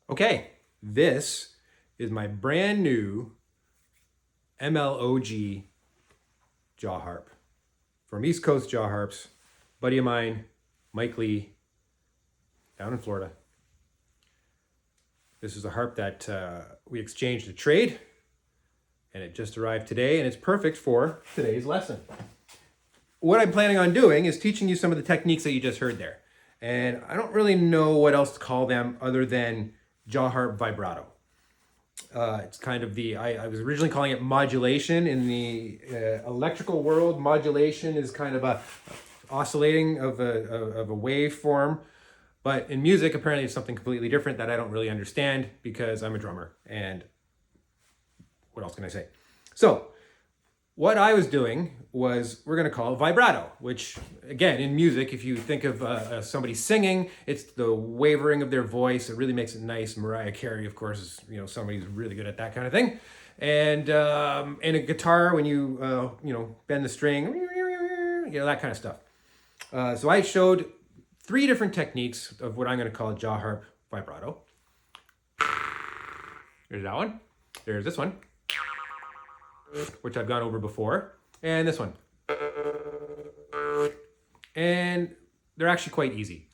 Okay, this is my brand new MLOG jaw harp from East Coast Jaw Harps. Buddy of mine, Mike Lee, down in Florida. This is a harp that we exchanged a trade, and it just arrived today, and it's perfect for today's lesson. What I'm planning on doing is teaching you some of the techniques that you just heard there. And I don't really know what else to call them other than jaw harp vibrato. It's kind of the, I was originally calling it modulation. In the electrical world, modulation is kind of a oscillating of a waveform. But in music, apparently it's something completely different that I don't really understand because I'm a drummer. And what else can I say? So what I was doing was, we're going to call it vibrato, which again, in music, if you think of somebody singing, it's the wavering of their voice. It really makes it nice. Mariah Carey, of course, is, you know, somebody who's really good at that kind of thing. And in a guitar, when you, bend the string, that kind of stuff. So I showed 3 different techniques of what I'm going to call a jaw harp vibrato. There's that one. There's this one, which I've gone over before, and this one. And they're actually quite easy.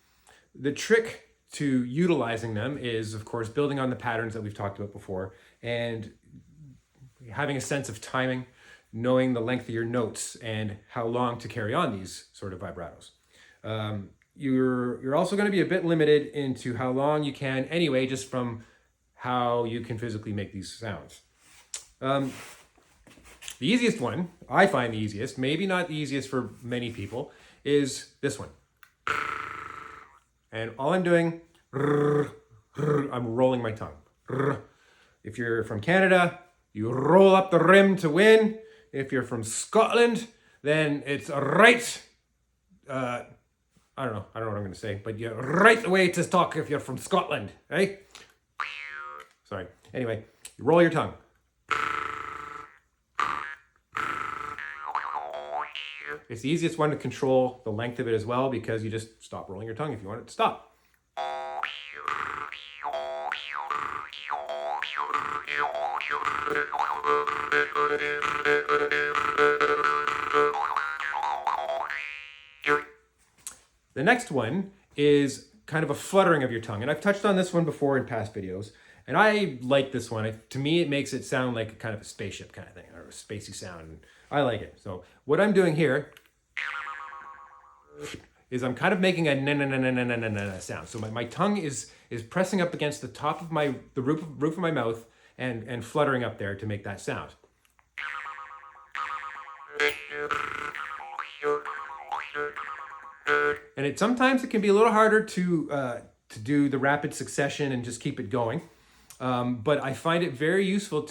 The trick to utilizing them is, of course, building on the patterns that we've talked about before and having a sense of timing, knowing the length of your notes and how long to carry on these sort of vibratos. You're also going to be a bit limited into how long you can anyway, just from how you can physically make these sounds. The easiest one, I find the easiest, maybe not the easiest for many people, is this one. And all I'm doing, I'm rolling my tongue. If you're from Canada, you roll up the rim to win. If you're from Scotland, then it's right. I don't know what I'm going to say, but you're right the way to talk if you're from Scotland, right? Sorry. Anyway, you roll your tongue. It's the easiest one to control the length of it as well, because you just stop rolling your tongue if you want it to stop. The next one is kind of a fluttering of your tongue. And I've touched on this one before in past videos. And I like this one. To me, it makes it sound like a kind of a spaceship kind of thing, or a spacey sound. I like it. So what I'm doing here is I'm kind of making a na-na-na-na-na-na-na sound. So my tongue is pressing up against the top of the roof of my mouth and fluttering up there to make that sound. And sometimes it can be a little harder to do the rapid succession and just keep it going. But I find it very useful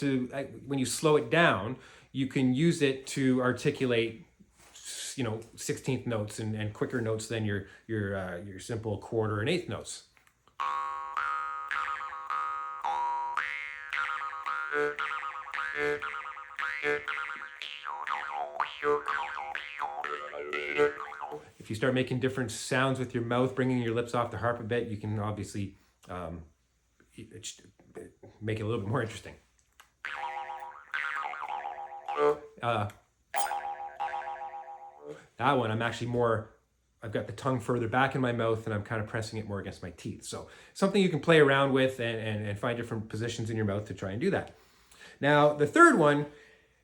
when you slow it down, you can use it to articulate, 16th notes and quicker notes than your simple quarter and eighth notes. If you start making different sounds with your mouth, bringing your lips off the harp a bit, you can obviously make it a little bit more interesting. That one, I've got the tongue further back in my mouth and I'm kind of pressing it more against my teeth. So something you can play around with and find different positions in your mouth to try and do that. Now, the third one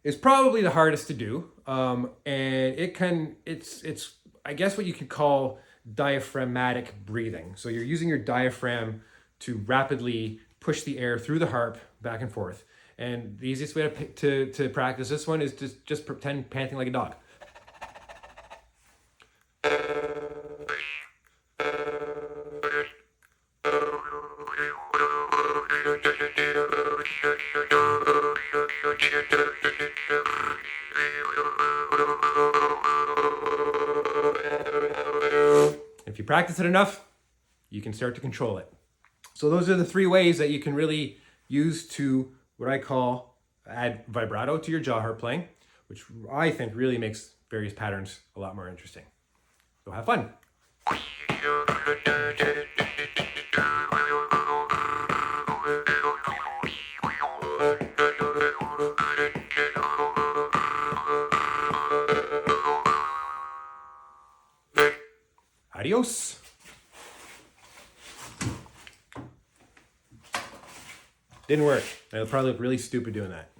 is probably the hardest to do. And it's I guess what you could call diaphragmatic breathing. So you're using your diaphragm to rapidly push the air through the harp back and forth. And the easiest way to practice this one is to just pretend panting like a dog. practice it enough, you can start to control it. So those are the 3 ways that you can really use to, what I call, add vibrato to your jaw harp playing, which I think really makes various patterns a lot more interesting. So have fun. Adios. Didn't work. It'll probably look really stupid doing that.